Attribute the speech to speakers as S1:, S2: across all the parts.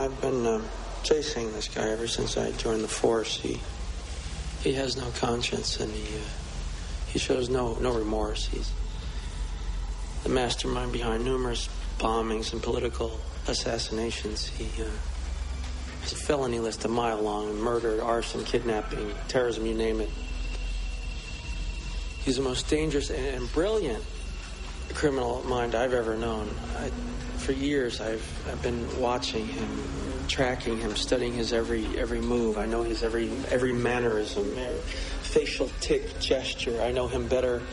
S1: I've been chasing this guy ever since I joined the force. He has no conscience, and he shows no remorse. He's the mastermind behind numerous bombings and political assassinations. He has a felony list a mile long: murder, arson, kidnapping, terrorism, you name it. He's the most dangerous and brilliant criminal mind I've ever known. For years, I've been watching him, tracking him, studying his every move. I know his every mannerism, facial tic, gesture. I know him better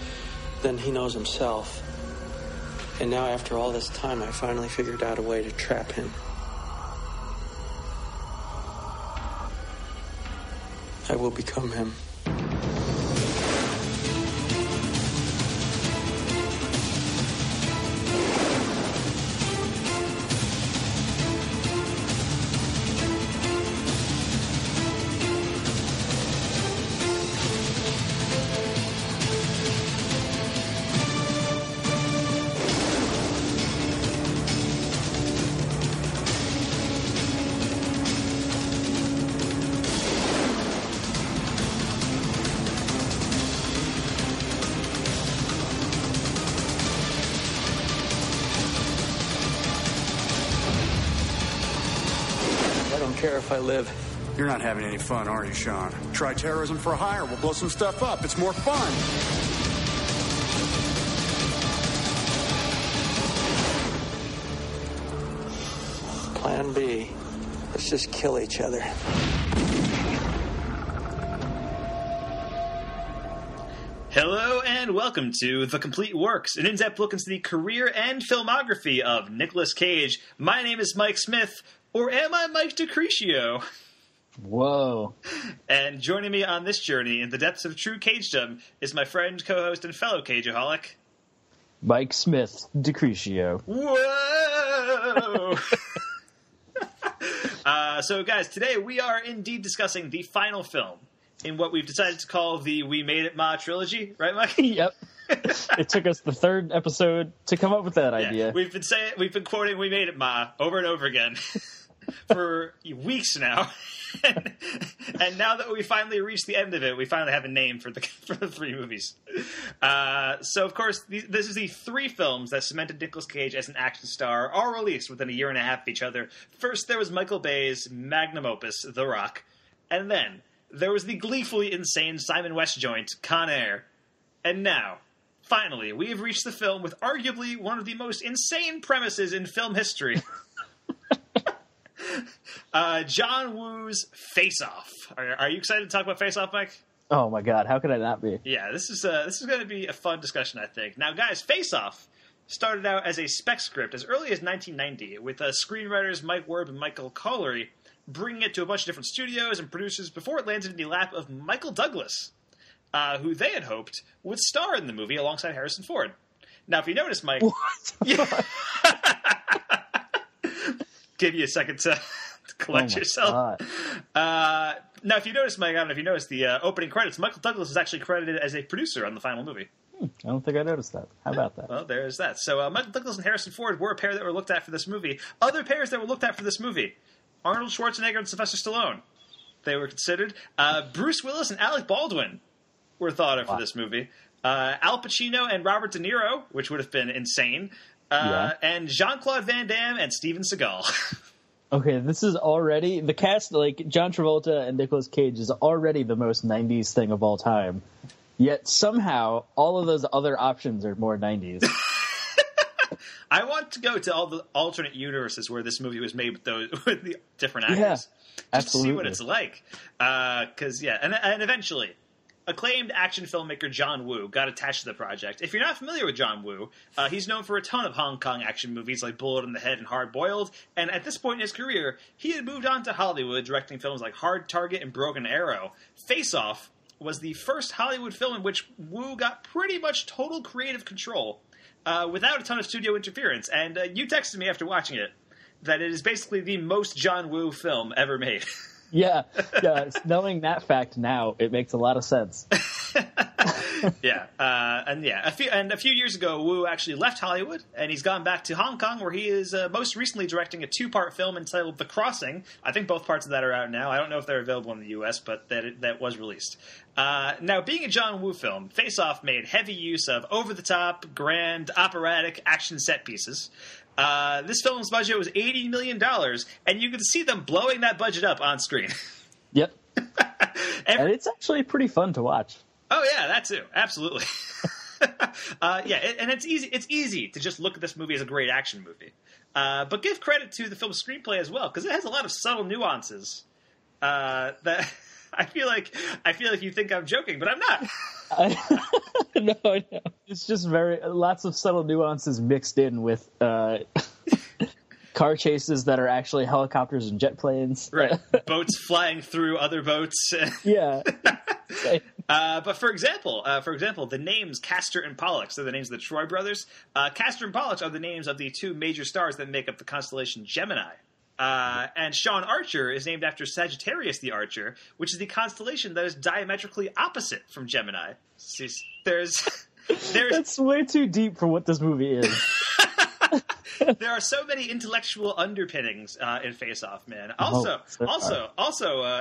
S1: than he knows himself. And now, after all this time, I finally figured out a way to trap him. I will become him. If I live.
S2: You're not having any fun, are you, Sean? Try terrorism for hire. We'll blow some stuff up. It's more fun.
S1: Plan B. Let's just kill each other.
S3: Hello and welcome to The Complete Works, an in-depth look into the career and filmography of Nicolas Cage. My name is Mike Smith. Or am I Mike DeCriscio?
S4: Whoa.
S3: And joining me on this journey in the depths of true Cagedom is my friend, co-host, and fellow Cageaholic,
S4: Mike Smith DeCriscio.
S3: Whoa! So, guys, today we are indeed discussing the final film in what we've decided to call the We Made It Ma trilogy. Right, Mike?
S4: Yep. It took us the third episode to come up with that idea.
S3: We've been quoting "We Made It Ma" over and over again for weeks now, and now that we finally reached the end of it, we finally have a name for the three movies. So, of course, this is the three films that cemented Nicolas Cage as an action star, all released within a year and a half of each other. First, there was Michael Bay's magnum opus, The Rock, and then there was the gleefully insane Simon West joint, Con Air, and now, finally, we have reached the film with arguably one of the most insane premises in film history. John Woo's Face Off. Are you excited to talk about Face Off, Mike?
S4: Oh my God, how could I not be?
S3: Yeah, this is going to be a fun discussion, I think. Now, guys, Face Off started out as a spec script as early as 1990 with screenwriters Mike Werb and Michael Collery bringing it to a bunch of different studios and producers before it landed in the lap of Michael Douglas, who they had hoped would star in the movie alongside Harrison Ford. Now, if you notice, Mike...
S4: What?
S3: Give you a second to collect yourself. Now, if you notice, Mike, I don't know if you noticed the opening credits, Michael Douglas is actually credited as a producer on the final movie.
S4: I don't think I noticed that. How about that?
S3: Well, there's that. So Michael Douglas and Harrison Ford were a pair that were looked at for this movie. Other pairs that were looked at for this movie: Arnold Schwarzenegger and Sylvester Stallone. They were considered. Bruce Willis and Alec Baldwin were thought of for this movie. Al Pacino and Robert De Niro, which would have been insane. And Jean-Claude Van Damme and Steven Seagal.
S4: Okay, this is already... The cast, like, John Travolta and Nicolas Cage is already the most 90s thing of all time. Yet, somehow, all of those other options are more 90s.
S3: I want to go to all the alternate universes where this movie was made with the different actors.
S4: Yeah,
S3: just
S4: absolutely.
S3: to see what it's like. Because, and eventually... Acclaimed action filmmaker John Woo got attached to the project. If you're not familiar with John Woo, he's known for a ton of Hong Kong action movies like Bullet in the Head and Hard Boiled, and at this point in his career, he had moved on to Hollywood, directing films like Hard Target and Broken Arrow. Face Off was the first Hollywood film in which Woo got pretty much total creative control, without a ton of studio interference, and you texted me after watching it that it is basically the most John Woo film ever made.
S4: Yeah. Knowing that fact now, it makes a lot of sense.
S3: Yeah, a few years ago, Wu actually left Hollywood, and he's gone back to Hong Kong, where he is most recently directing a 2-part film entitled The Crossing. I think both parts of that are out now. I don't know if they're available in the U.S., but that was released. Now, being a John Woo film, Face Off made heavy use of over-the-top, grand, operatic action set pieces. This film's budget was $80 million, and you can see them blowing that budget up on screen.
S4: Yep. And it's actually pretty fun to watch.
S3: Oh yeah, that too. Absolutely. And it's easy. It's easy to just look at this movie as a great action movie, but give credit to the film's screenplay as well, because it has a lot of subtle nuances that I feel like you think I'm joking, but I'm not.
S4: No, it's just lots of subtle nuances mixed in with car chases that are actually helicopters and jet planes.
S3: Right, boats flying through other boats.
S4: Yeah.
S3: But for example, the names Castor and Pollux, they're the names of the Troy brothers. Castor and Pollux are the names of the 2 major stars that make up the constellation Gemini. And Sean Archer is named after Sagittarius the Archer, which is the constellation that is diametrically opposite from Gemini. There's
S4: That's way too deep for what this movie is.
S3: There are so many intellectual underpinnings in Face Off, man. Also,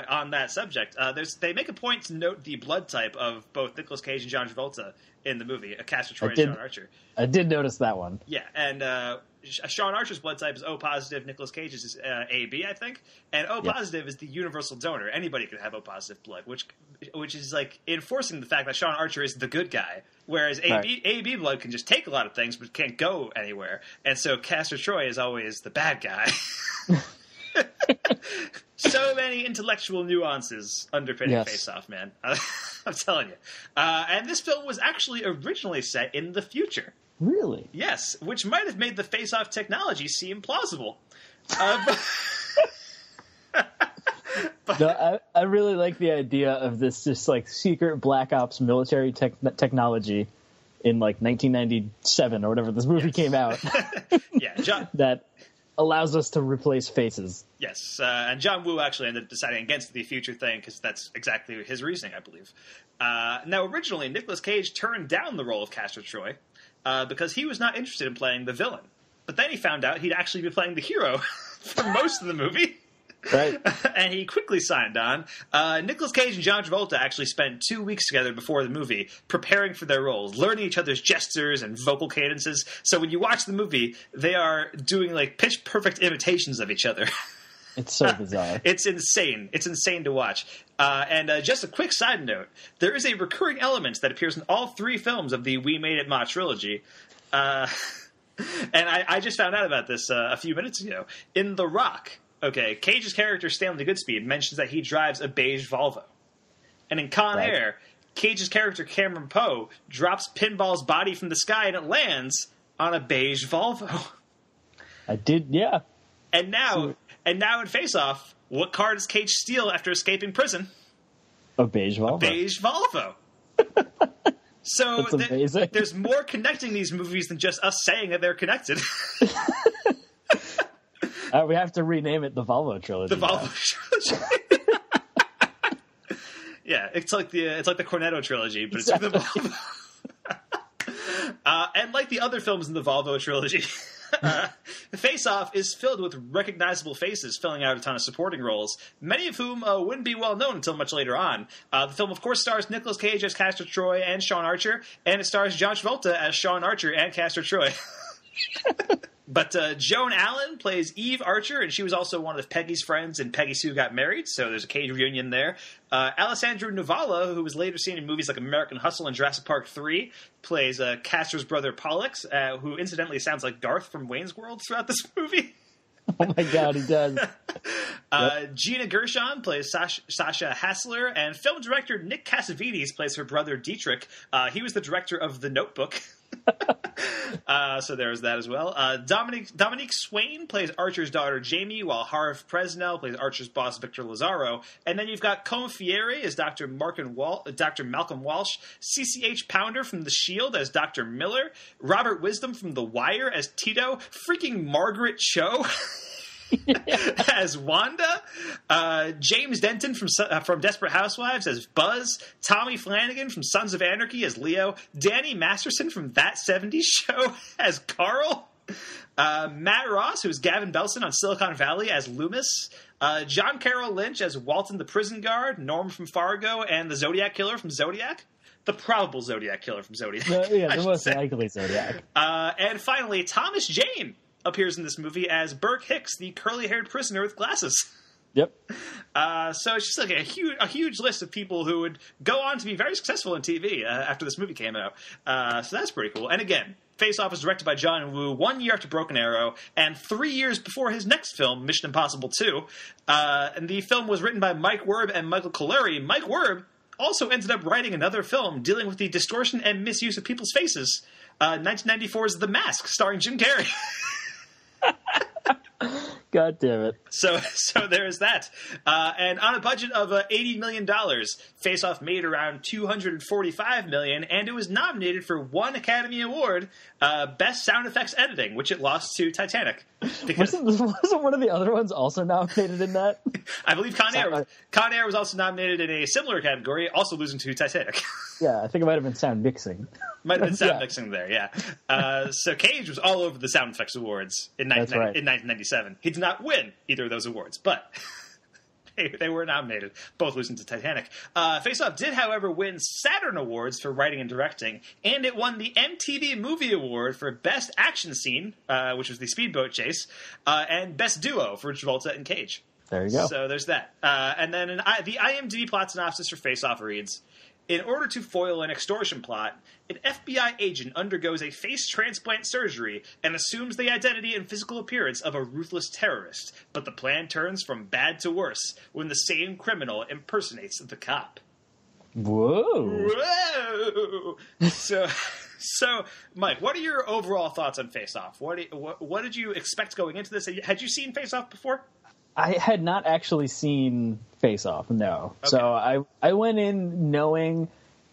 S3: on that subject, they make a point to note the blood type of both Nicolas Cage and John Travolta in the movie, Castor Troy and Sean Archer.
S4: I did notice that one.
S3: Yeah, and Sean Archer's blood type is O positive. Nicolas Cage's is AB, I think. And O positive is the universal donor. Anybody can have O positive blood, which is like enforcing the fact that Sean Archer is the good guy, whereas AB blood can just take a lot of things but can't go anywhere. And so Castor Troy is always the bad guy. So many intellectual nuances underpinning Face Off, man. I'm telling you. And this film was actually originally set in the future.
S4: Really?
S3: Yes, which might have made the Face Off technology seem plausible.
S4: No, I really like the idea of this just like secret Black Ops military technology in like 1997 or whatever this movie came out.
S3: Yeah,
S4: that allows us to replace faces.
S3: Yes, and John Woo actually ended up deciding against the future thing because that's exactly his reasoning, I believe. Now, originally, Nicolas Cage turned down the role of Castor Troy because he was not interested in playing the villain. But then he found out he'd actually be playing the hero for most of the movie.
S4: Right.
S3: And he quickly signed on. Nicolas Cage and John Travolta actually spent 2 weeks together before the movie preparing for their roles, learning each other's gestures and vocal cadences. So when you watch the movie, they are doing like pitch-perfect imitations of each other.
S4: It's so bizarre.
S3: It's insane. It's insane to watch. And just a quick side note, there is a recurring element that appears in all 3 films of the We Made It Ma trilogy. And I just found out about this a few minutes ago. In The Rock, okay, Cage's character Stanley Goodspeed mentions that he drives a beige Volvo. And in Con Air, Cage's character Cameron Poe drops Pinball's body from the sky and it lands on a beige Volvo.
S4: I did, yeah.
S3: And now in Face Off, what car does Cage steal after escaping prison?
S4: A beige Volvo.
S3: A beige Volvo. So there's more connecting these movies than just us saying that they're connected.
S4: We have to rename it the Volvo trilogy.
S3: The Volvo trilogy. Yeah, it's like the Cornetto trilogy, but exactly. It's the Volvo. And like the other films in the Volvo trilogy, Face Off is filled with recognizable faces filling out a ton of supporting roles, many of whom wouldn't be well known until much later on. The film, of course, stars Nicolas Cage as Castor Troy and Sean Archer, and it stars John Travolta as Sean Archer and Castor Troy. But Joan Allen plays Eve Archer, and she was also one of Peggy's friends in Peggy Sue Got Married, so there's a Cage reunion there. Alessandro Nivola, who was later seen in movies like American Hustle and Jurassic Park 3, plays Castor's brother Pollux, who incidentally sounds like Garth from Wayne's World throughout this movie.
S4: Oh my god, he does.
S3: Gina Gershon plays Sasha Hassler, and film director Nick Cassavetes plays her brother Dietrich. He was the director of The Notebook. So there's that as well. Dominique Swain plays Archer's daughter Jamie, while Harv Presnell plays Archer's boss Victor Lazaro. And then you've got Combe Fieri as Dr. Malcolm Walsh, CCH Pounder from The Shield as Dr. Miller, Robert Wisdom from The Wire as Tito, freaking Margaret Cho as Wanda, James Denton from Desperate Housewives as Buzz, Tommy Flanagan from Sons of Anarchy as Leo, Danny Masterson from That 70s Show as Carl, Matt Ross, who's Gavin Belson on Silicon Valley as Loomis, John Carroll Lynch as Walton the Prison Guard, Norm from Fargo, and the Zodiac Killer from Zodiac. The probable Zodiac Killer from Zodiac.
S4: The most likely Zodiac.
S3: And finally, Thomas Jane appears in this movie as Burke Hicks, the curly-haired prisoner with glasses.
S4: Yep.
S3: So it's just like a huge list of people who would go on to be very successful in TV after this movie came out. So that's pretty cool. And again, Face Off was directed by John Woo 1 year after Broken Arrow and 3 years before his next film, Mission Impossible 2. And the film was written by Mike Werb and Michael Colleary. Mike Werb also ended up writing another film dealing with the distortion and misuse of people's faces, 1994's The Mask, starring Jim Carrey.
S4: God damn it.
S3: So there's that. And on a budget of $80 million, Face Off made around $245 million, and it was nominated for 1 Academy Award, Best Sound Effects Editing, which it lost to Titanic.
S4: Wasn't one of the other ones also nominated in that?
S3: I believe Con Air was also nominated in a similar category, also losing to Titanic.
S4: Yeah, I think it might have been sound mixing.
S3: Might have been sound mixing there, yeah. So Cage was all over the Sound Effects Awards in 1997. He did not win either of those awards, but they were nominated, both losing to Titanic. Face Off did, however, win Saturn Awards for writing and directing, and it won the MTV Movie Award for Best Action Scene, which was the speedboat chase, and Best Duo for Travolta and Cage.
S4: There you go.
S3: So there's that. And then the IMDb plot synopsis for Face Off reads, in order to foil an extortion plot, an FBI agent undergoes a face transplant surgery and assumes the identity and physical appearance of a ruthless terrorist. But the plan turns from bad to worse when the same criminal impersonates the cop.
S4: Whoa.
S3: So, Mike, what are your overall thoughts on Face Off? What did you expect going into this? Had you seen Face Off before?
S4: I had not actually seen Face Off, no. Okay. So I went in knowing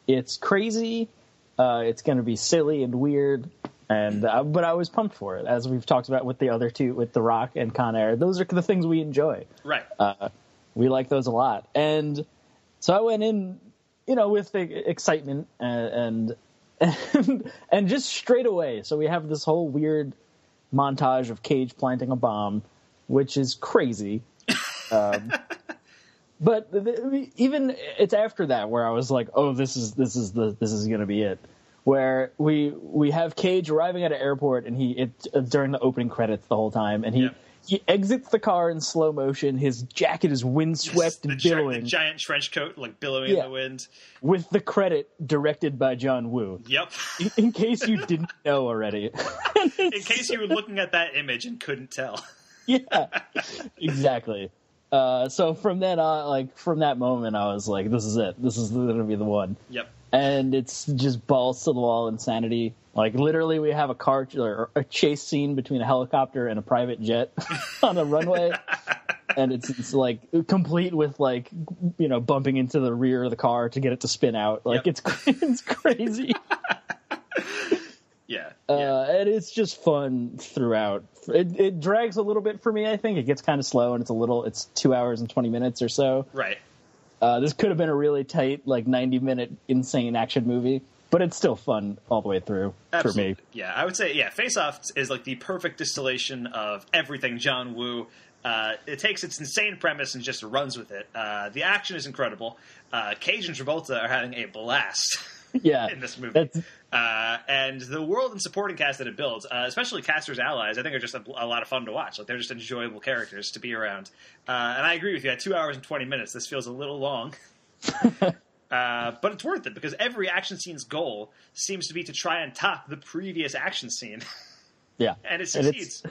S4: it's crazy, it's going to be silly and weird, and but I was pumped for it, as we've talked about with the other two, with The Rock and Con Air. Those are the things we enjoy.
S3: Right.
S4: We like those a lot. And so I went in, with the excitement and just straight away. So we have this whole weird montage of Cage planting a bomb, which is crazy. But even it's after that where I was like, oh, this is going to be it. Where we have Cage arriving at an airport, and during the opening credits the whole time, and he exits the car in slow motion. His jacket is windswept and billowing.
S3: The giant trench coat, billowing in the wind.
S4: With the credit directed by John Woo.
S3: Yep.
S4: In case you didn't know already.
S3: In case you were looking at that image and couldn't tell.
S4: Yeah, exactly. So from then on, from that moment, I was like, this is it. This is going to be the one.
S3: Yep.
S4: And it's just balls to the wall insanity. Literally, we have a chase scene between a helicopter and a private jet on a runway. And it's complete with bumping into the rear of the car to get it to spin out. It's crazy.
S3: Yeah.
S4: And it's just fun throughout. It drags a little bit for me, I think. It gets kind of slow, and it's 2 hours and 20 minutes or so.
S3: Right.
S4: This could have been a really tight, 90-minute insane action movie, but it's still fun all the way through.
S3: Absolutely.
S4: For me.
S3: Yeah, I would say, Face Off is the perfect distillation of everything John Woo. It takes its insane premise and just runs with it. The action is incredible. Cage and Travolta are having a blast.
S4: Yeah,
S3: in this movie. And the world and supporting cast that it builds, especially Castor's allies, I think are just a lot of fun to watch. They're just enjoyable characters to be around. And I agree with you. At 2 hours and 20 minutes, this feels a little long. But it's worth it, because every action scene's goal seems to be to try and top the previous action scene.
S4: Yeah.
S3: And it succeeds.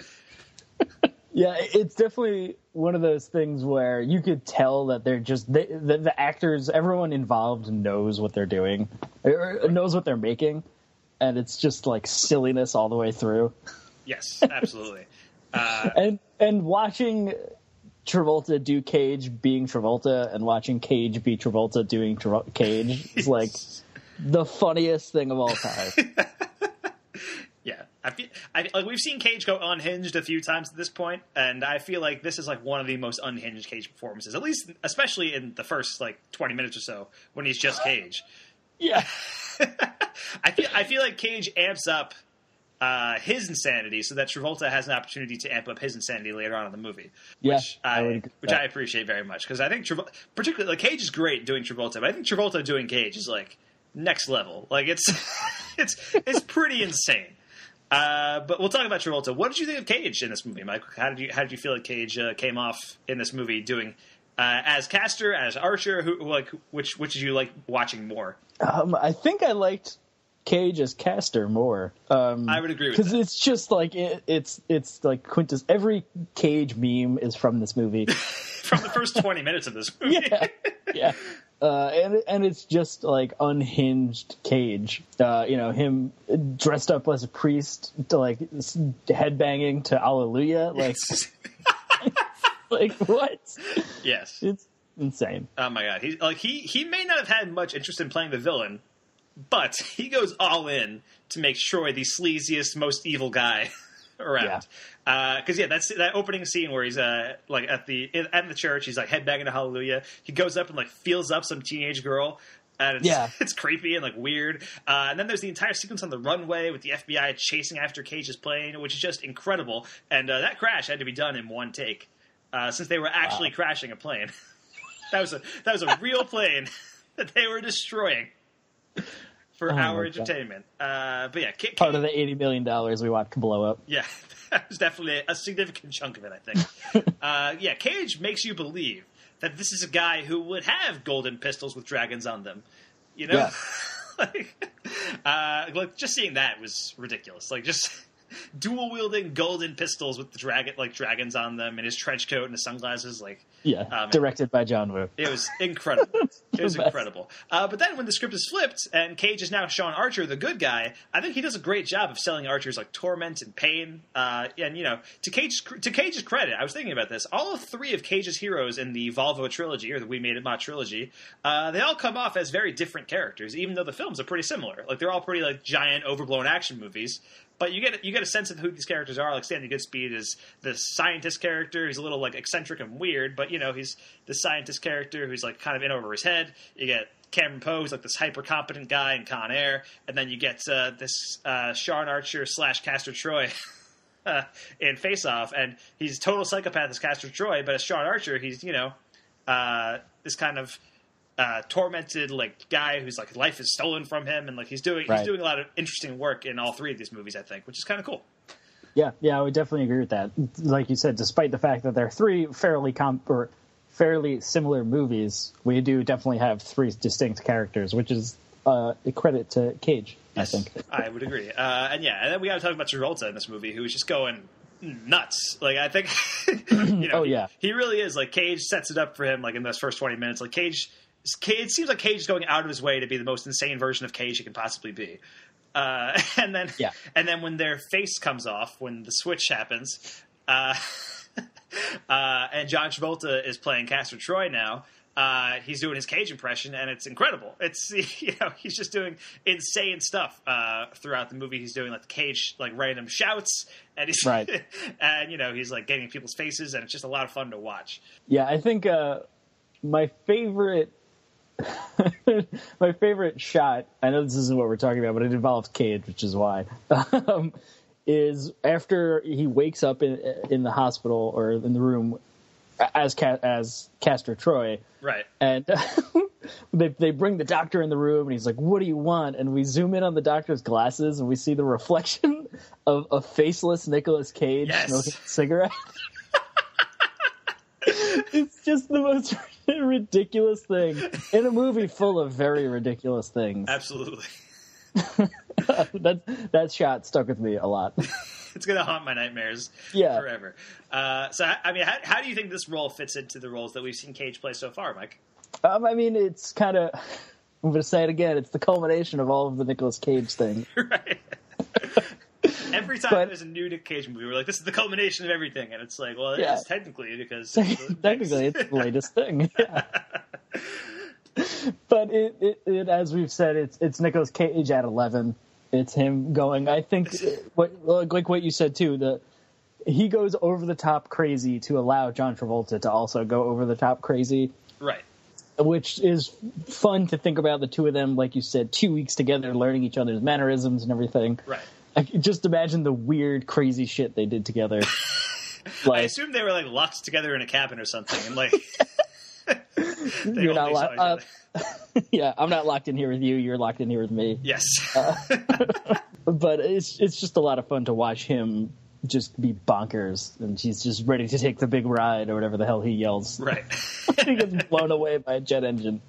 S4: Yeah, it's definitely one of those things where you could tell that they're just the actors, everyone involved knows what they're doing, or knows what they're making, and it's just silliness all the way through.
S3: Yes, absolutely.
S4: And watching Travolta do Cage being Travolta, and watching Cage be Travolta doing Cage is the funniest thing of all time.
S3: Yeah. like we've seen Cage go unhinged a few times at this point, and I feel like this is like one of the most unhinged Cage performances, at least, especially in the first like 20 minutes or so when he's just Cage.
S4: Yeah.
S3: I feel like Cage amps up his insanity so that Travolta has an opportunity to amp up his insanity later on in the movie, which I appreciate very much, because I think particularly like Cage is great doing Travolta, but I think Travolta doing Cage is like next level. Like it's pretty insane. But we'll talk about Travolta. What did you think of Cage in this movie, Mike? How did you feel like Cage came off in this movie doing as Castor, as Archer? Which did you like watching more?
S4: I think I liked Cage as Castor more.
S3: I would agree with that.
S4: Because it's just like it's like Quintus. Every Cage meme is from this movie.
S3: From the first 20 minutes of this movie.
S4: Yeah. And it's just like unhinged Cage. Him dressed up as a priest, to like headbanging to Hallelujah. Like, like what?
S3: Yes,
S4: it's insane.
S3: Oh my god, he may not have had much interest in playing the villain, but he goes all in to make Troy the sleaziest, most evil guy around. Because that's that opening scene where he's like at the church, he's like headbanging to Hallelujah. He goes up and like feels up some teenage girl, and it's creepy and like weird. And then there's the entire sequence on the runway with the FBI chasing after Cage's plane, which is just incredible. And that crash had to be done in one take, since they were actually crashing a plane. that was a real plane that they were destroying for our entertainment. But yeah,
S4: part of the $80 million we watched blow up.
S3: Yeah, that was definitely a significant chunk of it, I think. Cage makes you believe that this is a guy who would have golden pistols with dragons on them. You know?
S4: Yeah.
S3: like just seeing that was ridiculous. Like just dual wielding golden pistols with the dragons on them, and his trench coat and his sunglasses.
S4: Directed by John Woo.
S3: It was incredible. It was incredible. But then when the script is flipped and Cage is now Sean Archer, the good guy, I think he does a great job of selling Archer's like torment and pain. And to Cage's credit, I was thinking about this. All 3 of Cage's heroes in the Volvo trilogy or the We Made It Ma trilogy, they all come off as very different characters, even though the films are pretty similar. Like they're all pretty like giant, overblown action movies. But you get a sense of who these characters are. Like Stanley Goodspeed is the scientist character. He's a little like eccentric and weird, but he's the scientist character who's like kind of in over his head. You get Cameron Poe, who's like this hyper competent guy in Con Air, and then you get this Sean Archer / Castor Troy in Face Off, and he's a total psychopath as Castor Troy, but as Sean Archer, he's this kind of tormented like guy whose like life is stolen from him, and like he's doing a lot of interesting work in all 3 of these movies, I think, which is kind of cool.
S4: Yeah, I would definitely agree with that. Like you said, despite the fact that they're 3 fairly similar movies, we do definitely have 3 distinct characters, which is a credit to Cage.
S3: Yes, I think I would agree. And then we got to talk about Travolta in this movie, who's just going nuts. Like I think, he really is. Like Cage sets it up for him. Like in those first 20 minutes, like Cage. It seems like Cage is going out of his way to be the most insane version of Cage he can possibly be. And then when their face comes off, when the switch happens, and John Travolta is playing Castor Troy now, he's doing his Cage impression, and it's incredible. It's he's just doing insane stuff throughout the movie. He's doing like the Cage like random shouts, and he's and he's like getting in people's faces, and it's just a lot of fun to watch.
S4: Yeah, I think my favorite shot, I know this isn't what we're talking about, but it involves Cage, which is why, is after he wakes up in the hospital or in the room as Castor Troy.
S3: Right.
S4: And they bring the doctor in the room, and he's like, "What do you want?" And we zoom in on the doctor's glasses, and we see the reflection of a faceless Nicolas Cage smoking a cigarette. It's just the most ridiculous thing in a movie full of very ridiculous things.
S3: Absolutely.
S4: That shot stuck with me a lot.
S3: It's going to haunt my nightmares forever. So, I mean, how do you think this role fits into the roles that we've seen Cage play so far, Mike?
S4: I mean, it's kind of, I'm going to say it again, it's the culmination of all of the Nicolas Cage things.
S3: Right. Every time there's a new Nick Cage movie, we're like, this is the culmination of everything. And it's like, well, it is technically, because...
S4: Technically, it's the latest thing. Yeah. But it as we've said, it's Nicolas Cage at 11. It's him going. I think what you said too. He goes over the top crazy to allow John Travolta to also go over the top crazy.
S3: Right.
S4: Which is fun to think about the two of them, like you said, 2 weeks together, learning each other's mannerisms and everything.
S3: Right.
S4: I just imagine the weird, crazy shit they did together.
S3: I assume they were like locked together in a cabin or something, and like
S4: you're not locked. Yeah, I'm not locked in here with you. You're locked in here with me.
S3: Yes.
S4: But it's just a lot of fun to watch him just be bonkers, and he's just ready to take the big ride or whatever the hell he yells.
S3: Right.
S4: He gets blown away by a jet engine.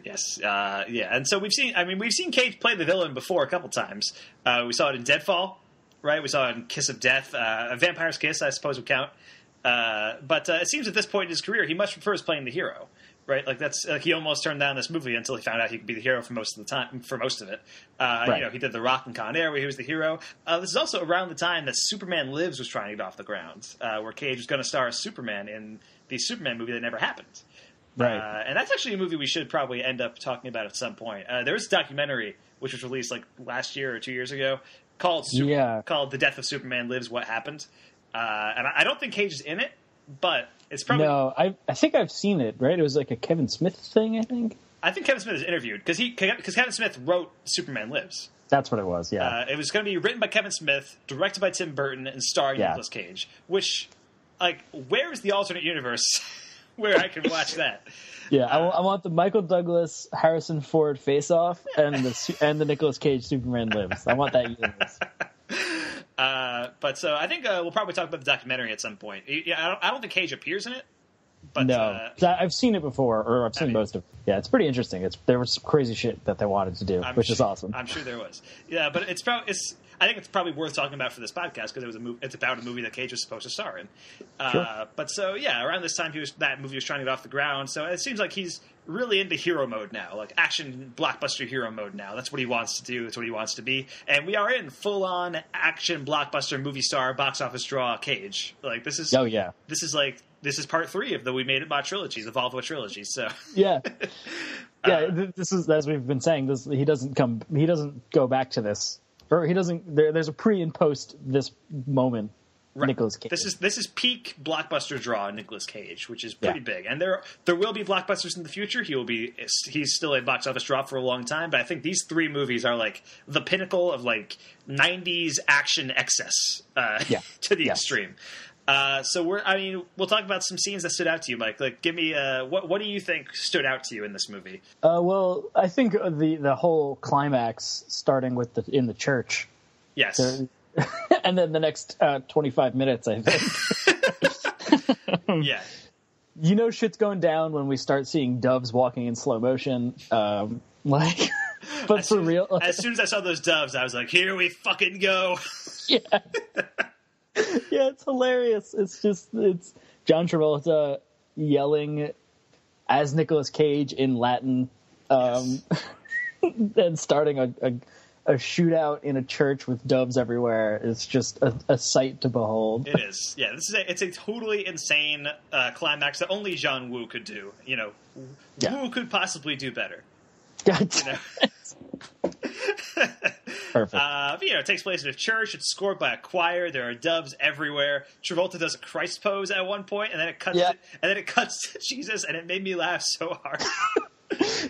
S3: Yes. Yeah. And so we've seen Cage play the villain before a couple times. We saw it in Deadfall, right? We saw it in Kiss of Death. A Vampire's Kiss, I suppose, would count. But it seems at this point in his career, he much prefers playing the hero, right? Like that's like he almost turned down this movie until he found out he could be the hero for most of the time, for most of it. Right. He did The Rock and Con Air where he was the hero. This is also around the time that Superman Lives was trying to get off the ground, where Cage was going to star as Superman in the Superman movie that never happened.
S4: Right.
S3: And that's actually a movie we should probably end up talking about at some point. There was a documentary which was released like last year or 2 years ago called The Death of Superman Lives, What Happened. And I don't think Cage is in it, but it's probably...
S4: No, I think I've seen it, right? It was like a Kevin Smith thing, I think?
S3: I think Kevin Smith is interviewed, because Kevin Smith wrote Superman Lives.
S4: That's what it was, yeah.
S3: It was going to be written by Kevin Smith, directed by Tim Burton, and starring Nicolas Cage. Which, like, where is the alternate universe where I can watch that?
S4: Yeah, I want the Michael Douglas, Harrison Ford face-off and the Nicolas Cage Superman Lives. I want that universe.
S3: But so I think we'll probably talk about the documentary at some point. Yeah, I don't think Cage appears in it. But,
S4: no, I've seen it before, or I've seen most of it. Yeah, it's pretty interesting. There was some crazy shit that they wanted to do, which is awesome.
S3: I'm sure there was. Yeah, but I think it's probably worth talking about for this podcast because it's about a movie that Cage was supposed to star in.
S4: Sure.
S3: But so yeah, around this time that movie was trying to get off the ground. So it seems like he's really into hero mode now, like action blockbuster hero mode now. That's what he wants to do. That's what he wants to be. And we are in full on action blockbuster movie star box office draw Cage. Like this is.
S4: Oh yeah.
S3: This is part 3 of the We Made It Bot trilogy, the Volvo trilogy. So
S4: yeah, this is, as we've been saying. He doesn't go back to this, or he doesn't. There's a pre and post this moment. Right. Nicolas Cage.
S3: This is peak blockbuster draw Nicolas Cage, which is pretty big. And there will be blockbusters in the future. He's still a box office draw for a long time, but I think these 3 movies are like the pinnacle of like 90s action excess to the extreme. So we'll talk about some scenes that stood out to you, Mike. Like, give me what do you think stood out to you in this movie?
S4: Well, I think the whole climax starting with in the church.
S3: Yes.
S4: And then the next 25 minutes, I think.
S3: Yeah.
S4: You know shit's going down when we start seeing doves walking in slow motion. But for real.
S3: As soon as I saw those doves, I was like, here we fucking go.
S4: Yeah. Yeah, it's hilarious. It's John Travolta yelling as Nicolas Cage in Latin, and starting a shootout in a church with doves everywhere. It's just a sight to behold.
S3: It is. Yeah, it's a totally insane climax that only John Woo could do. You know, Woo could possibly do better.
S4: Gotcha.
S3: You know?
S4: Perfect.
S3: It takes place in a church. It's scored by a choir. There are doves everywhere. Travolta does a Christ pose at one point, and then it cuts to Jesus, and it made me laugh so hard.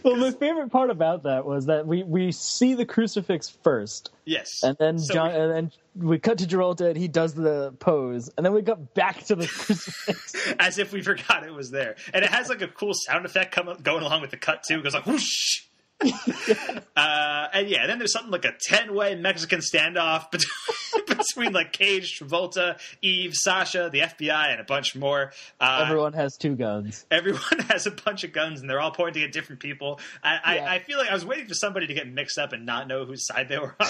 S4: Well, my favorite part about that was that we see the crucifix first.
S3: Yes.
S4: And then and then we cut to Travolta, and he does the pose, and then we got back to the crucifix.
S3: As if we forgot it was there. And it has like a cool sound effect going along with the cut, too. It goes like, whoosh! And then there's something like a 10-way Mexican standoff between like Cage, Travolta, Eve, Sasha, the FBI, and a bunch more.
S4: Everyone has 2 guns.
S3: Everyone has a bunch of guns, and they're all pointing at different people. I feel like I was waiting for somebody to get mixed up and not know whose side they were on.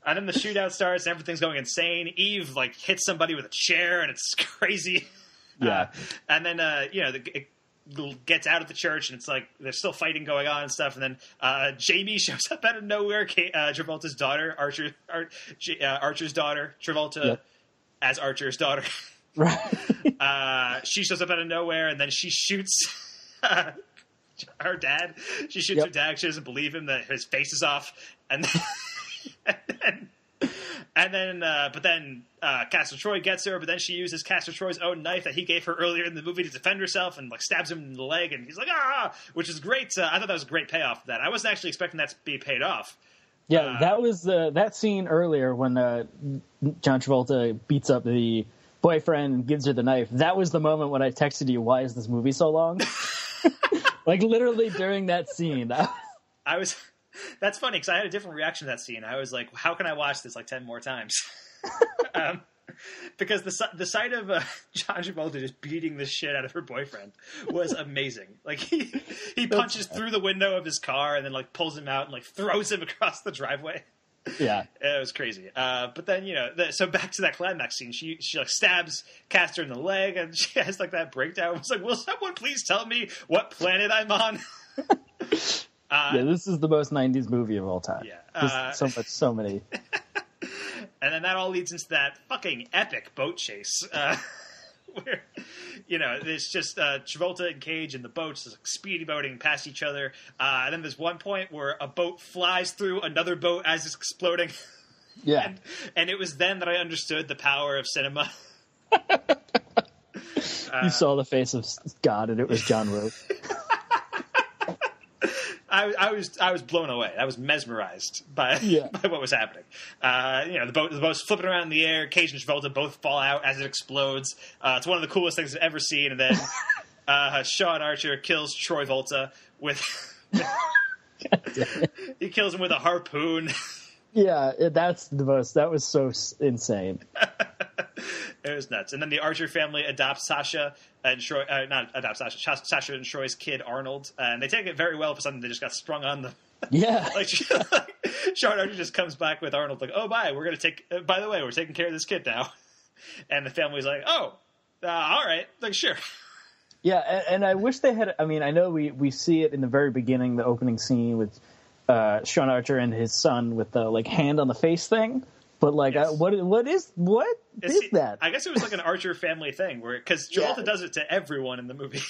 S3: And then the shootout starts, and everything's going insane. Eve like hits somebody with a chair, and it's crazy.
S4: Yeah.
S3: And then it gets out of the church, and it's like there's still fighting going on and stuff. And then Jamie shows up out of nowhere. Travolta's daughter, Archer's daughter, Travolta as Archer's daughter.
S4: Right.
S3: She shows up out of nowhere, and then she shoots her dad. She shoots her dad. She doesn't believe him that his face is off, and but then Castor Troy gets her. But then she uses Castor Troy's own knife that he gave her earlier in the movie to defend herself, and like stabs him in the leg. And he's like, ah, which is great. I thought that was a great payoff of that. I wasn't actually expecting that to be paid off.
S4: Yeah, that was that scene earlier when John Travolta beats up the boyfriend and gives her the knife. That was the moment when I texted you, "Why is this movie so long?" Like literally during that scene,
S3: That's funny because I had a different reaction to that scene. I was like, "How can I watch this like 10 more times?" Because the sight of John Travolta just beating the shit out of her boyfriend was amazing. Like he punches through the window of his car and then like pulls him out and like throws him across the driveway.
S4: Yeah,
S3: it was crazy. But then so back to that climax scene, she like stabs Castor in the leg and she has like that breakdown. It's like, will someone please tell me what planet I'm on?
S4: Yeah, this is the most 90s movie of all time.
S3: Yeah,
S4: so many.
S3: And then that all leads into that fucking epic boat chase, where there's just Travolta and Cage in the boats, like speedy boating past each other. And then there's one point where a boat flies through another boat as it's exploding.
S4: Yeah,
S3: and it was then that I understood the power of cinema.
S4: You saw the face of God, and it was John Rowe.
S3: I was blown away. I was mesmerized by what was happening. The boat's flipping around in the air. Cage and Travolta both fall out as it explodes. It's one of the coolest things I've ever seen. And then Sean Archer kills Troy Volta with he kills him with a harpoon.
S4: Yeah, that's the most. That was so insane.
S3: It was nuts. And then the Archer family adopts Sasha and Troy, Sasha and Troy's kid Arnold, and they take it very well for something that just got sprung on them.
S4: Yeah,
S3: like Sean Archer just comes back with Arnold, like, "Oh, by the way, we're taking care of this kid now," and the family's like, "Oh, all right, like sure."
S4: Yeah, and I wish they had. I mean, I know we see it in the very beginning, the opening scene with Sean Archer and his son with the like hand on the face thing. But like,
S3: yes.
S4: What is that?
S3: I guess it was like an Archer family thing, because Travolta does it to everyone in the movie.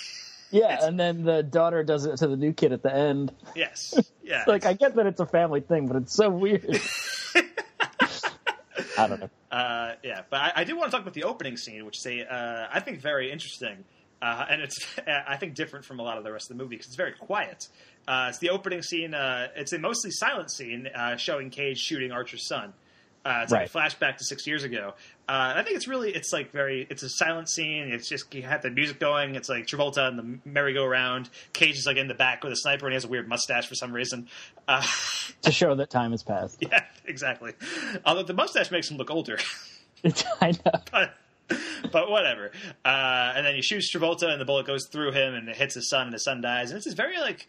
S4: Yeah, and then the daughter does it to the new kid at the end.
S3: Yes, yeah.
S4: Like I get that it's a family thing, but it's so weird. I don't know.
S3: But I do want to talk about the opening scene, which is I think very interesting, and it's I think different from a lot of the rest of the movie because it's very quiet. It's the opening scene. It's a mostly silent scene showing Cage shooting Archer's son. It's like a flashback to 6 years ago. And I think it's a silent scene. It's just, you have the music going. It's like Travolta and the merry-go-round. Cage is like in the back with a sniper and he has a weird mustache for some reason.
S4: To show that time has passed.
S3: Yeah, exactly. Although the mustache makes him look older.
S4: I know.
S3: But whatever. And then he shoots Travolta and the bullet goes through him and it hits his son and his son dies. And it's this very like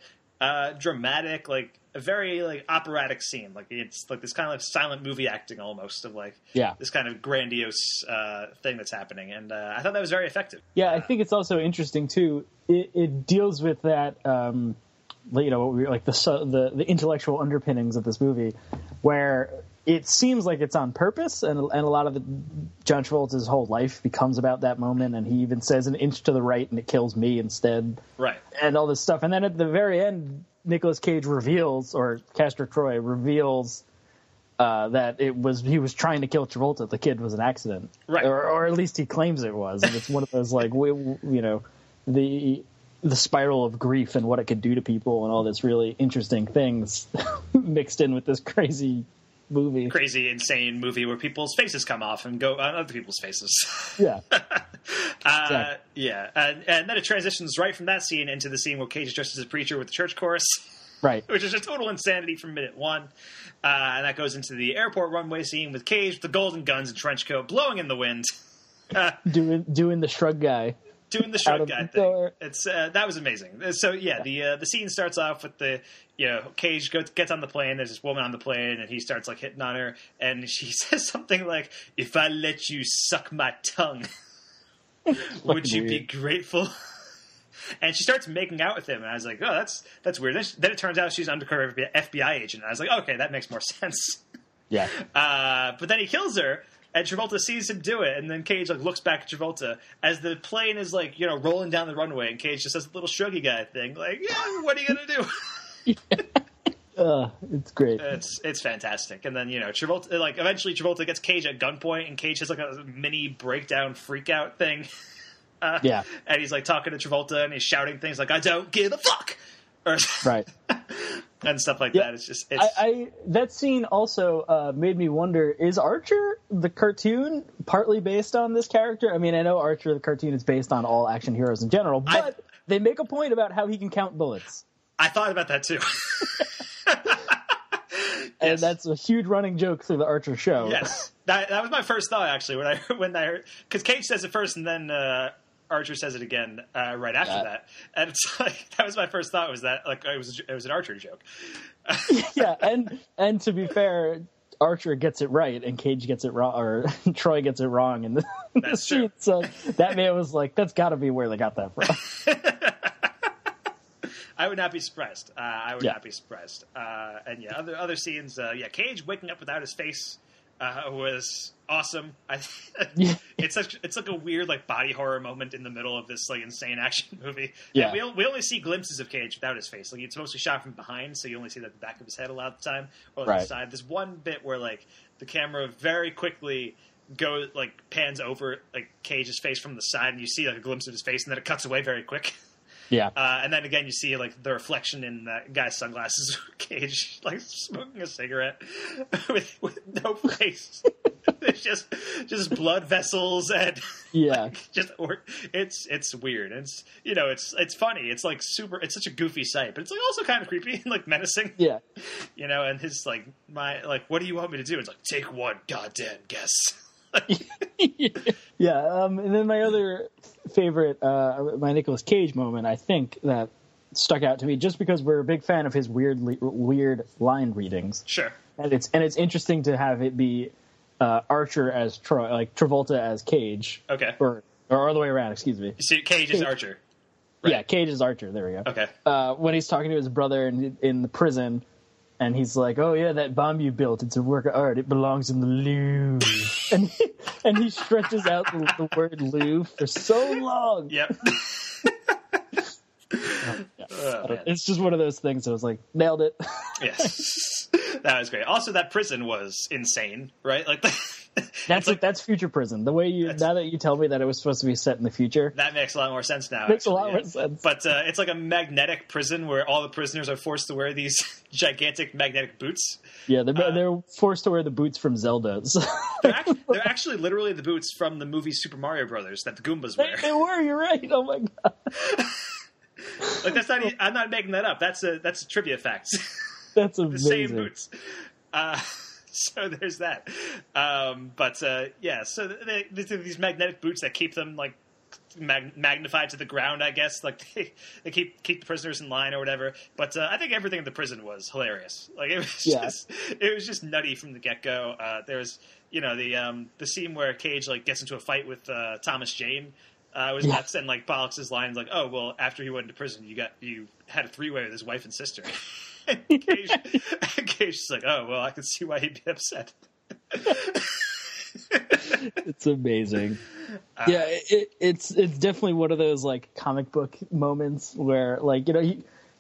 S3: dramatic, like a very like operatic scene. Like it's like this kind of like silent movie acting almost of like this kind of grandiose thing that's happening. And I thought that was very effective.
S4: Yeah, I think it's also interesting too. It deals with that, like the intellectual underpinnings of this movie, where it seems like it's on purpose, and a lot of John Travolta's whole life becomes about that moment, and he even says an inch to the right and it kills me instead.
S3: Right.
S4: And all this stuff. And then at the very end, Nicolas Cage reveals, or Castor Troy reveals, that he was trying to kill Travolta. The kid was an accident.
S3: Right.
S4: Or at least he claims it was. And it's one of those, like, the spiral of grief and what it could do to people and all this really interesting things mixed in with this crazy movie.
S3: Crazy, insane movie where people's faces come off and go on other people's faces.
S4: Yeah.
S3: Exactly. Yeah. And then it transitions right from that scene into the scene where Cage is dressed as a preacher with the church chorus.
S4: Right.
S3: Which is a total insanity from minute one. And that goes into the airport runway scene with Cage with the golden guns and trench coat blowing in the wind.
S4: Doing the shrug guy.
S3: Doing the shrug guy thing. It's that was amazing. So the scene starts off with the Cage gets on the plane. There's this woman on the plane, and he starts like hitting on her, and she says something like, "If I let you suck my tongue, would you be grateful?" And she starts making out with him, and I was like, "Oh, that's weird." Then it turns out she's an undercover FBI agent, and I was like, "Okay, that makes more sense."
S4: Yeah.
S3: But then he kills her. and Travolta sees him do it, and then Cage like looks back at Travolta as the plane is like rolling down the runway, and Cage just does a little shruggy guy thing, like, yeah, what are you gonna do?
S4: It's great.
S3: It's fantastic. And then Travolta, like eventually Travolta gets Cage at gunpoint, and Cage has like a mini breakdown freakout thing. And he's like talking to Travolta, and he's shouting things like, "I don't give a fuck," or
S4: right.
S3: And stuff like that. It's just
S4: that scene also made me wonder: is Archer the cartoon partly based on this character? I mean, I know Archer the cartoon is based on all action heroes in general, but they make a point about how he can count bullets.
S3: I thought about that too.
S4: And that's a huge running joke through the Archer show.
S3: Yes, that was my first thought actually when I heard, because Cage says it first and then Archer says it again right after that, and it's like that was my first thought, was that like it was an Archer joke.
S4: Yeah, and to be fair, Archer gets it right and Cage gets it wrong, or Troy gets it wrong in the scene. So that man was like, that's got to be where they got that from.
S3: I would not be surprised. Not be surprised. And other scenes. Cage waking up without his face was awesome. It's like a weird like body horror moment in the middle of this like insane action movie. Yeah, and we only see glimpses of Cage without his face. Like it's mostly shot from behind, so you only see the back of his head a lot of the time, or the side. There's one bit where like the camera very quickly pans over like Cage's face from the side, and you see like a glimpse of his face, and then it cuts away very quick.
S4: Yeah,
S3: and then again you see like the reflection in that guy's sunglasses. Cage like smoking a cigarette with no face. There's just blood vessels and it's weird. It's funny. It's like super. It's such a goofy sight, but it's like also kind of creepy and like menacing.
S4: Yeah,
S3: and his like what do you want me to do? It's like, take one goddamn guess.
S4: And then my other favorite, my Nicolas Cage moment, I think that stuck out to me just because we're a big fan of his weird line readings.
S3: Sure,
S4: and it's interesting to have it be Archer as Troy, like Travolta as Cage.
S3: Okay,
S4: or all the way around. Excuse me.
S3: So Cage is Archer. Right?
S4: Yeah, Cage is Archer. There we go.
S3: Okay.
S4: When he's talking to his brother in the prison. And he's like, "Oh yeah, that bomb you built, it's a work of art. It belongs in the loo." and he stretches out the word loo for so long.
S3: Yep.
S4: It's just one of those things. I was like, nailed it.
S3: Yes, that was great. Also, that prison was insane, right? Like
S4: that's future prison. The way now that you tell me that it was supposed to be set in the future,
S3: that makes a lot more sense now.
S4: Makes a lot more sense.
S3: But it's like a magnetic prison where all the prisoners are forced to wear these gigantic magnetic boots.
S4: Yeah, they're forced to wear the boots from Zelda.
S3: They're actually literally the boots from the movie Super Mario Brothers that the Goombas wear.
S4: They were. You're right. Oh my god.
S3: Like that's not. I'm not making that up. That's a trivia fact.
S4: That's amazing.
S3: The same boots. So there's that. So these magnetic boots that keep them like magnified to the ground, I guess. Like they keep the prisoners in line or whatever. But I think everything in the prison was hilarious. Like it was just nutty from the get go. There's the scene where Cage like gets into a fight with Thomas Jane. Was nuts, and like Bollock's line like, "Oh well, after he went into prison, you had a 3-way with his wife and sister." And Cage's like, "Oh well, I can see why he'd be upset."
S4: It's amazing. It's definitely one of those like comic book moments where like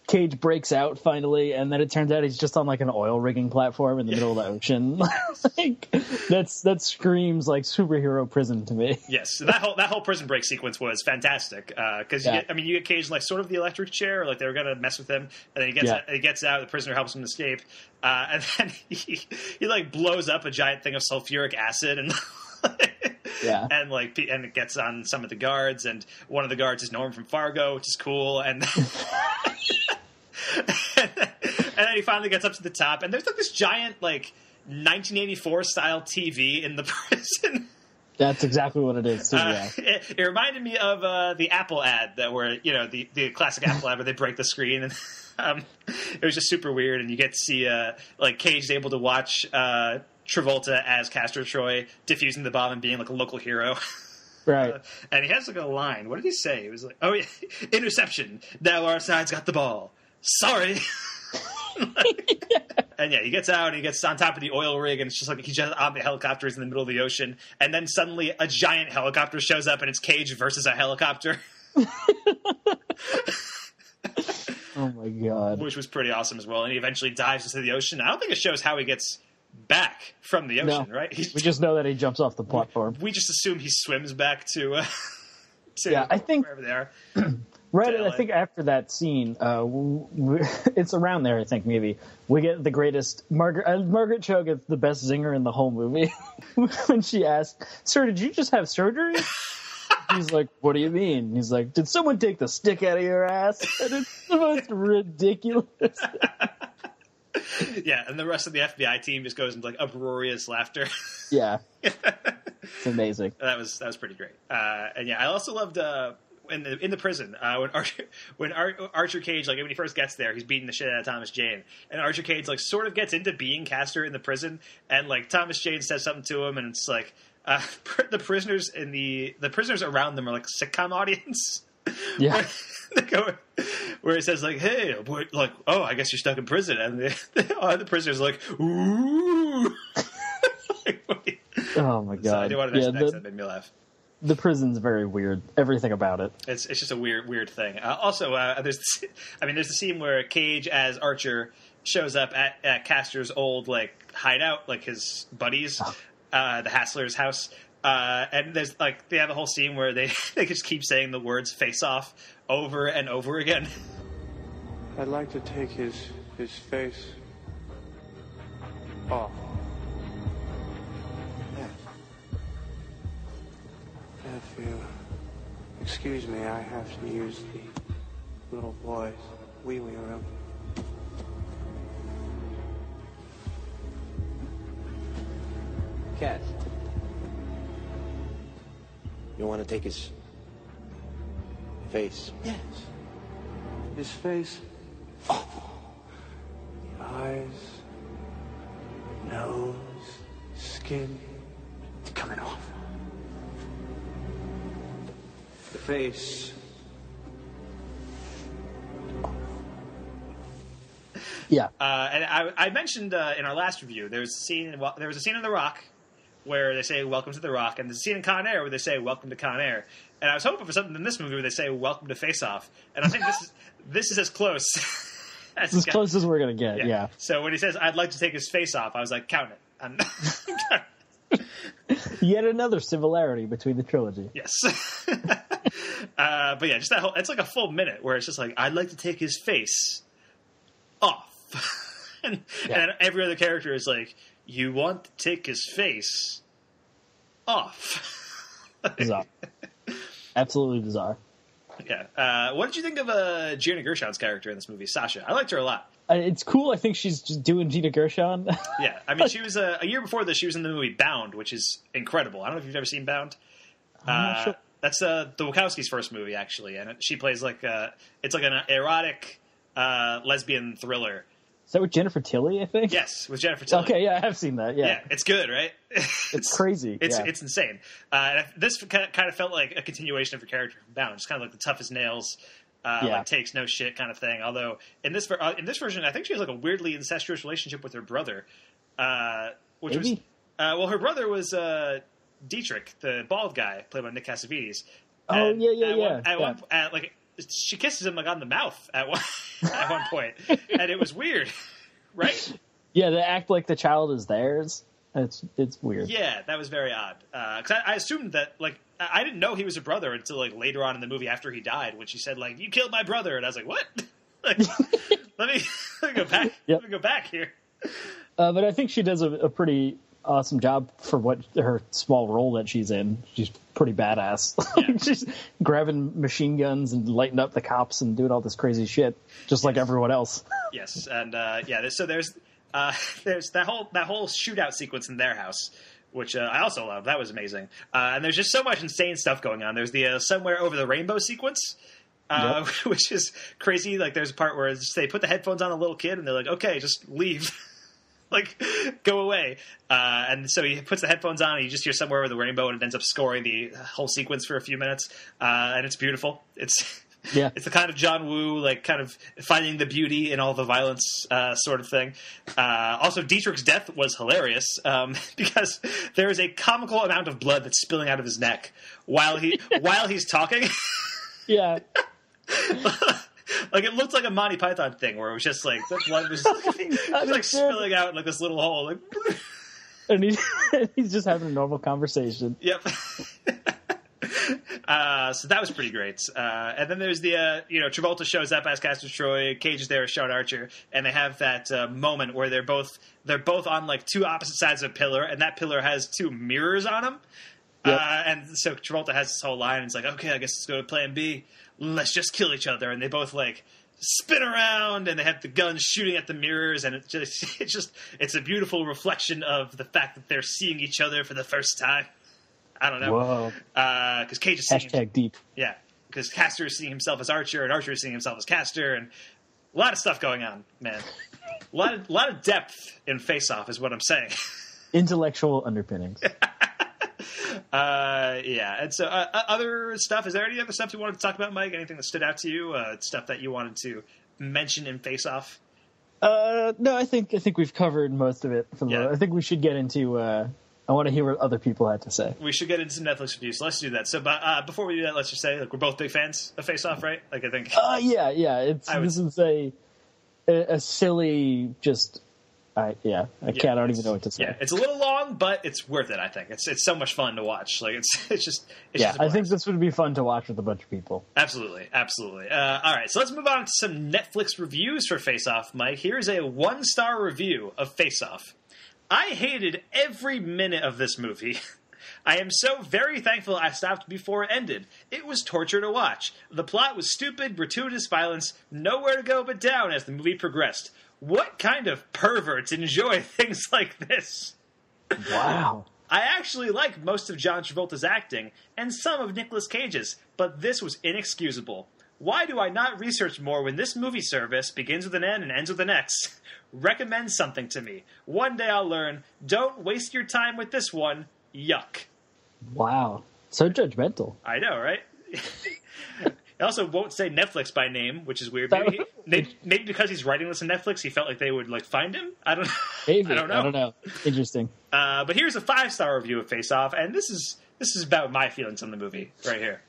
S4: Cage breaks out finally, and then it turns out he's just on like an oil rigging platform in the middle of the ocean. Like that screams like superhero prison to me.
S3: Yes, that whole prison break sequence was fantastic because you get Cage like sort of the electric chair, like they were gonna mess with him, and then he gets out. The prisoner helps him escape, and then he like blows up a giant thing of sulfuric acid and. And it gets on some of the guards, and one of the guards is Norm from Fargo, which is cool, and and then he finally gets up to the top, and there's like this giant like 1984 style TV in the prison.
S4: That's exactly what it is too.
S3: It reminded me of the Apple ad that were the classic Apple ad where they break the screen, and it was just super weird, and you get to see like Cage is able to watch Travolta as Castor Troy defusing the bomb and being like a local hero.
S4: Right.
S3: And he has like a line. What did he say? It was like, "Oh yeah, interception. Now our side's got the ball. Sorry." And yeah, he gets out and he gets on top of the oil rig, and it's just like he's just on the helicopter, he's in the middle of the ocean, and then suddenly a giant helicopter shows up, and it's Cage versus a helicopter.
S4: Oh my god.
S3: Which was pretty awesome as well, and he eventually dives into the ocean. I don't think it shows how he gets back from the ocean, right?
S4: We just know that he jumps off the platform.
S3: We just assume he swims back to
S4: I think
S3: wherever they are.
S4: Right, I think after that scene, it's around there, I think, maybe, we get the greatest... Margaret Cho gets the best zinger in the whole movie. When she asked, "Sir, did you just have surgery?" He's like, "What do you mean?" He's like, "Did someone take the stick out of your ass?" And it's the most ridiculous.
S3: Yeah, and the rest of the FBI team just goes into like uproarious laughter.
S4: Yeah. It's amazing.
S3: That was pretty great. And yeah, I also loved... in the prison, when Archer Cage, like when he first gets there, he's beating the shit out of Thomas Jane, and Archer Cage like sort of gets into being Castor in the prison, and like Thomas Jane says something to him, and it's like the prisoners the prisoners around them are like sitcom audience.
S4: Yeah.
S3: Where it says like, "Hey, boy," like, "Oh, I guess you're stuck in prison," and the prisoners like, "Ooh."
S4: Oh my god!
S3: So I do want to mention that made me laugh.
S4: The prison's very weird. Everything about it.
S3: It's just a weird thing. Also, there's the scene where Cage as Archer shows up at Castor's old like hideout, like his buddies, the Hassler's house, and there's like they have a whole scene where they just keep saying the words "face off" over and over again.
S5: I'd like to take his face off. If you excuse me, I have to use the little boy's wee-wee room.
S6: Cat. You want to take his face?
S5: Yes. His face. Oh. The eyes, nose, skin. It's coming off. The face.
S4: Yeah.
S3: And I mentioned in our last review there was a scene in The Rock where they say "Welcome to the Rock," and there's a scene in Con Air where they say "Welcome to Con Air." And I was hoping for something in this movie where they say "Welcome to Face Off," and I think this is as close
S4: as close as we're gonna get. Yeah.
S3: So when he says "I'd like to take his face off," I was like, "Count it."
S4: Yet another similarity between the trilogy.
S3: Yes. But yeah, just that whole, it's like a full minute where it's just like, "I'd like to take his face off." and every other character is like, "You want to take his face off."
S4: Bizarre. Absolutely bizarre.
S3: Yeah. What did you think of Gina Gershon's character in this movie, Sasha? I liked her a lot.
S4: It's cool. I think she's just doing Gina Gershon.
S3: Yeah. I mean, she was a year before this, she was in the movie Bound, which is incredible. I don't know if you've ever seen Bound.
S4: I'm not sure.
S3: That's the Wachowskis' first movie, actually, and she plays like it's like an erotic lesbian thriller.
S4: Is that with Jennifer Tilly, I think?
S3: Yes, with Jennifer Tilly.
S4: Okay, yeah, I have seen that, yeah.
S3: It's good, right?
S4: It's crazy.
S3: It's insane. And this kind of felt like a continuation of her character from Bound. Just kind of like the tough as nails, like takes no shit kind of thing. Although in this version, I think she has like a weirdly incestuous relationship with her brother, which
S4: Maybe?
S3: was her brother was Dietrich, the bald guy played by Nick Cassavetes.
S4: Oh,
S3: And
S4: yeah.
S3: At one, like she kisses him like on the mouth at one point, and it was weird, right?
S4: Yeah, they act like the child is theirs. It's weird.
S3: Yeah, that was very odd. Because I assumed that, like, I didn't know he was a brother until like later on in the movie after he died, when she said like, "You killed my brother," and I was like, "What?" Like, let me go back.
S4: Yep.
S3: Let me go back here.
S4: But I think she does a pretty awesome job for what her small role that she's in. She's pretty badass.
S3: Yeah.
S4: She's grabbing machine guns and lighting up the cops and doing all this crazy shit, just like everyone else.
S3: Yes, and so there's that whole shootout sequence in their house, which I also love. That was amazing. And there's just so much insane stuff going on. There's the Somewhere Over the Rainbow sequence, which is crazy. Like there's a part where they put the headphones on a little kid and they're like, "Okay, just leave." Like, go away. And so he puts the headphones on and you just hear Somewhere Over the Rainbow, and it ends up scoring the whole sequence for a few minutes. And it's beautiful. It's
S4: Yeah.
S3: It's the kind of John Woo, like, kind of finding the beauty in all the violence sort of thing. Also, Dietrich's death was hilarious because there is a comical amount of blood that's spilling out of his neck while he's talking.
S4: Yeah.
S3: Like, it looked like a Monty Python thing where it was just, like, the blood was like spilling out in, like, this little hole. Like,
S4: and he's just having a normal conversation.
S3: Yep. So that was pretty great. And then there's the, Travolta shows up as Castor Troy, Cage is there as Sean Archer, and they have that moment where they're both on, like, two opposite sides of a pillar, and that pillar has two mirrors on them. Yep. And so Travolta has this whole line, and it's like, okay, I guess let's go to plan B. Let's just kill each other. And they both, like, spin around, and they have the guns shooting at the mirrors, and it's a beautiful reflection of the fact that they're seeing each other for the first time. I don't know.
S4: Whoa.
S3: Because Cage is seeing
S4: deep.
S3: Yeah, because Castor is seeing himself as Archer, and Archer is seeing himself as Castor, and a lot of stuff going on, man. a lot of depth in Face Off is what I'm saying.
S4: Intellectual underpinnings.
S3: Yeah, and so other stuff. Is there any other stuff you wanted to talk about, Mike? Anything that stood out to you? Stuff that you wanted to mention in Face Off?
S4: No, I think we've covered most of it. I think we should get into. I want to hear what other people had to say.
S3: We should get into some Netflix reviews, so let's do that. So, but before we do that, let's just say, like, we're both big fans of Face Off, right? Like, I think.
S4: Yeah. This is a silly, just. I don't even know what to say.
S3: Yeah, it's a little long, but it's worth it. I think it's so much fun to watch. Like, it's just.
S4: I think this would be fun to watch with a bunch of people.
S3: Absolutely. All right, so let's move on to some Netflix reviews for Face Off, Mike. Here's a 1-star review of Face Off. I hated every minute of this movie. I am so very thankful I stopped before it ended. It was torture to watch. The plot was stupid, gratuitous violence, nowhere to go but down as the movie progressed. What kind of perverts enjoy things like this?
S4: Wow.
S3: I actually like most of John Travolta's acting, and some of Nicolas Cage's, but this was inexcusable. Why do I not research more when this movie service begins with an N and ends with an X? Recommend something to me. One day I'll learn. Don't waste your time with this one. Yuck.
S4: Wow. So judgmental.
S3: I know, right? It also won't say Netflix by name, which is weird. Maybe because he's writing this on Netflix, he felt like they would, like, find him? I don't know.
S4: Maybe.
S3: I don't know.
S4: Interesting.
S3: But here's a 5-star review of Face Off, and this is about my feelings on the movie right here.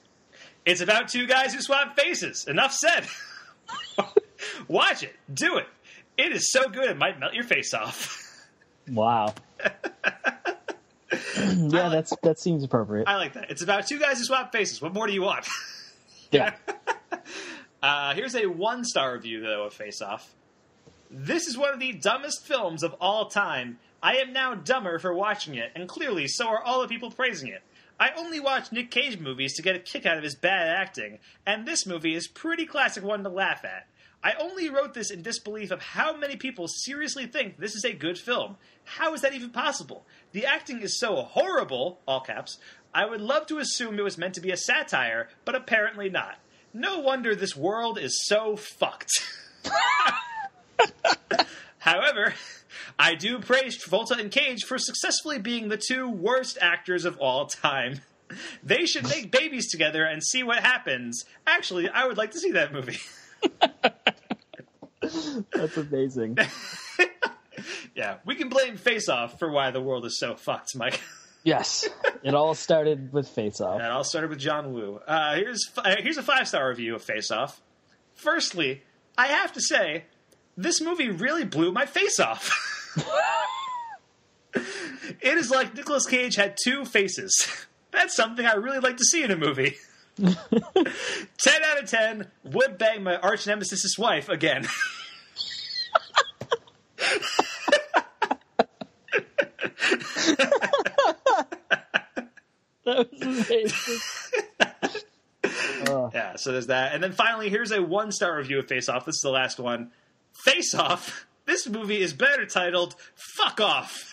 S3: It's about two guys who swap faces. Enough said. Watch it. Do it. It is so good it might melt your face off.
S4: Wow. Yeah, that seems appropriate.
S3: I like that. It's about two guys who swap faces. What more do you want?
S4: Yeah.
S3: Here's a 1-star review, though, of Face Off. This is one of the dumbest films of all time. I am now dumber for watching it, and clearly so are all the people praising it. I only watch Nick Cage movies to get a kick out of his bad acting, and this movie is pretty classic one to laugh at. I only wrote this in disbelief of how many people seriously think this is a good film. How is that even possible? The acting is so horrible, all caps, I would love to assume it was meant to be a satire, but apparently not. No wonder this world is so fucked. However, I do praise Travolta and Cage for successfully being the two worst actors of all time. They should make babies together and see what happens. Actually, I would like to see that movie.
S4: That's amazing.
S3: Yeah, we can blame Face Off for why the world is so fucked, Mike.
S4: Yes, it all started with Face Off.
S3: It all started with John Woo. Here's a 5-star review of Face Off. Firstly, I have to say, this movie really blew my face off. It is like Nicolas Cage had two faces. That's something I really like to see in a movie. 10 out of 10, would bang my arch nemesis' wife again.
S4: That was amazing.
S3: Yeah, so there's that. And then finally, here's a 1-star review of Face Off. This is the last one. Face Off, this movie is better titled Fuck Off.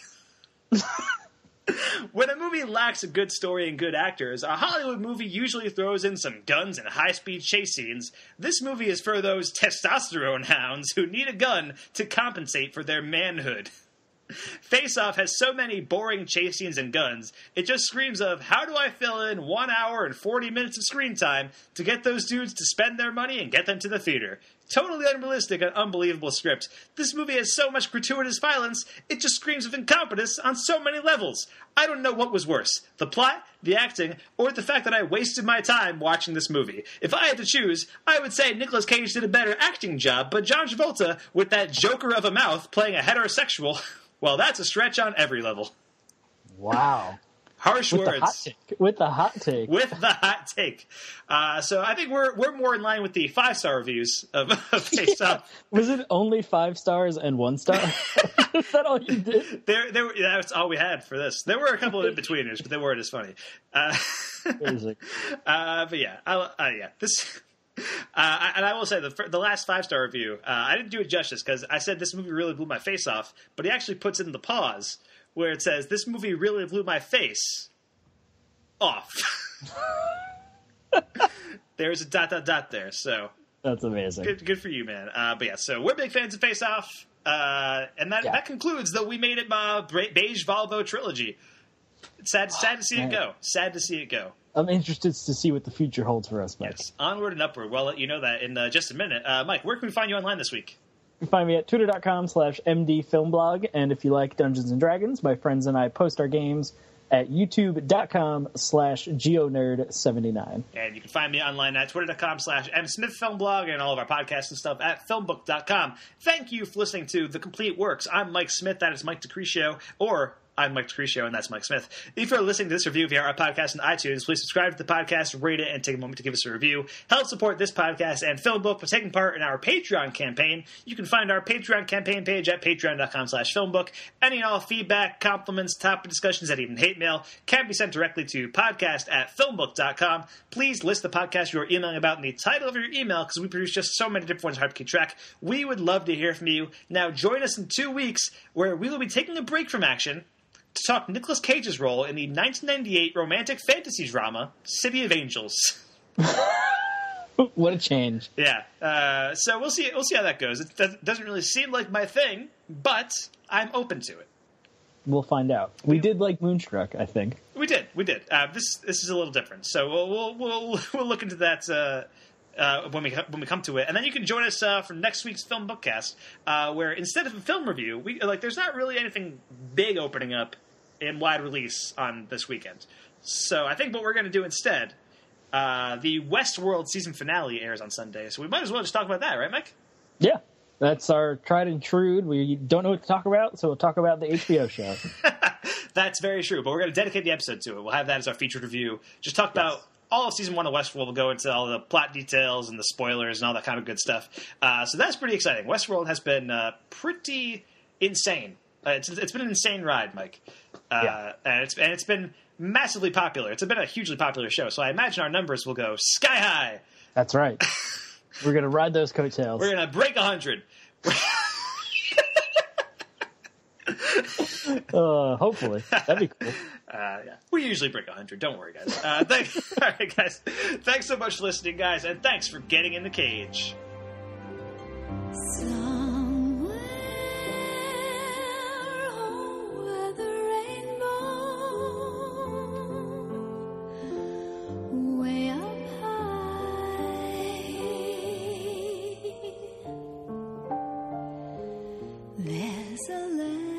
S3: When a movie lacks a good story and good actors, a Hollywood movie usually throws in some guns and high-speed chase scenes. This movie is for those testosterone hounds who need a gun to compensate for their manhood. Face Off has so many boring chase scenes and guns, it just screams of, how do I fill in 1 hour and 40 minutes of screen time to get those dudes to spend their money and get them to the theater? Totally unrealistic and unbelievable script. This movie has so much gratuitous violence, it just screams of incompetence on so many levels. I don't know what was worse, the plot, the acting, or the fact that I wasted my time watching this movie. If I had to choose, I would say Nicolas Cage did a better acting job, but John Travolta, with that joker of a mouth playing a heterosexual, well, that's a stretch on every level.
S4: Wow.
S3: Harsh
S4: with
S3: words.
S4: With the hot take.
S3: With the hot take. So I think we're more in line with the 5-star reviews of Face Off.
S4: Was it only 5 stars and 1 star? Is that all you did?
S3: That's all we had for this. There were a couple of in-betweeners, but they weren't as funny. But yeah, this... and I will say, the last 5-star review, I didn't do it justice, because I said this movie really blew my face off, but he actually puts in the pause, where it says, this movie really blew my face off. There's a ... there, so...
S4: That's amazing.
S3: Good for you, man. But yeah, so we're big fans of Face Off, and that concludes the We Made It Beige Volvo trilogy. It's sad to see it go. Sad to see it go.
S4: I'm interested to see what the future holds for us, Mike.
S3: Yes, onward and upward. Well, I'll let you know that in just a minute. Mike, where can we find you online this week?
S4: You can find me at twitter.com/mdfilmblog, and if you like Dungeons & Dragons, my friends and I post our games at youtube.com/geonerd79.
S3: And you can find me online at twitter.com/msmithfilmblog and all of our podcasts and stuff at filmbook.com. Thank you for listening to The Complete Works. I'm Mike Smith, that is Mike DeCriscio, or I'm Mike DeCriscio, and that's Mike Smith. If you're listening to this review via our podcast on iTunes, please subscribe to the podcast, rate it, and take a moment to give us a review. Help support this podcast and FilmBook by taking part in our Patreon campaign. You can find our Patreon campaign page at patreon.com/FilmBook. Any and all feedback, compliments, topic discussions, and even hate mail can be sent directly to podcast@filmbook.com. Please list the podcast you are emailing about in the title of your email, because we produce just so many different ones, hard to keep track. We would love to hear from you. Now join us in 2 weeks, where we will be taking a break from action to talk Nicolas Cage's role in the 1998 romantic fantasy drama, City of Angels.
S4: What a change.
S3: Yeah. So we'll see how that goes. It doesn't really seem like my thing, but I'm open to it.
S4: We'll find out. We did like Moonstruck, I think.
S3: We did. This is a little different. So we'll look into that when we come to it, and then you can join us for next week's Film Bookcast, where instead of a film review, there's not really anything big opening up in wide release on this weekend. So I think what we're going to do instead, the Westworld season finale airs on Sunday, so we might as well just talk about that, right, Mike?
S4: Yeah, that's our tried and true. We don't know what to talk about, so we'll talk about the HBO show.
S3: That's very true, but we're going to dedicate the episode to it. We'll have that as our featured review. Just talk about all of season 1 of Westworld. We'll go into all the plot details and the spoilers and all that kind of good stuff. So that's pretty exciting. Westworld has been pretty insane. It's been an insane ride, Mike. And it's been massively popular. It's been a hugely popular show. So I imagine our numbers will go sky high.
S4: That's right. We're going to ride those coattails.
S3: We're going to break 100.
S4: Hopefully. That'd be cool.
S3: Yeah. We usually break 100. Don't worry, guys. All right, guys. Thanks so much for listening, guys, and thanks for getting in the cage.
S7: Somewhere over the rainbow, way up high, there's a land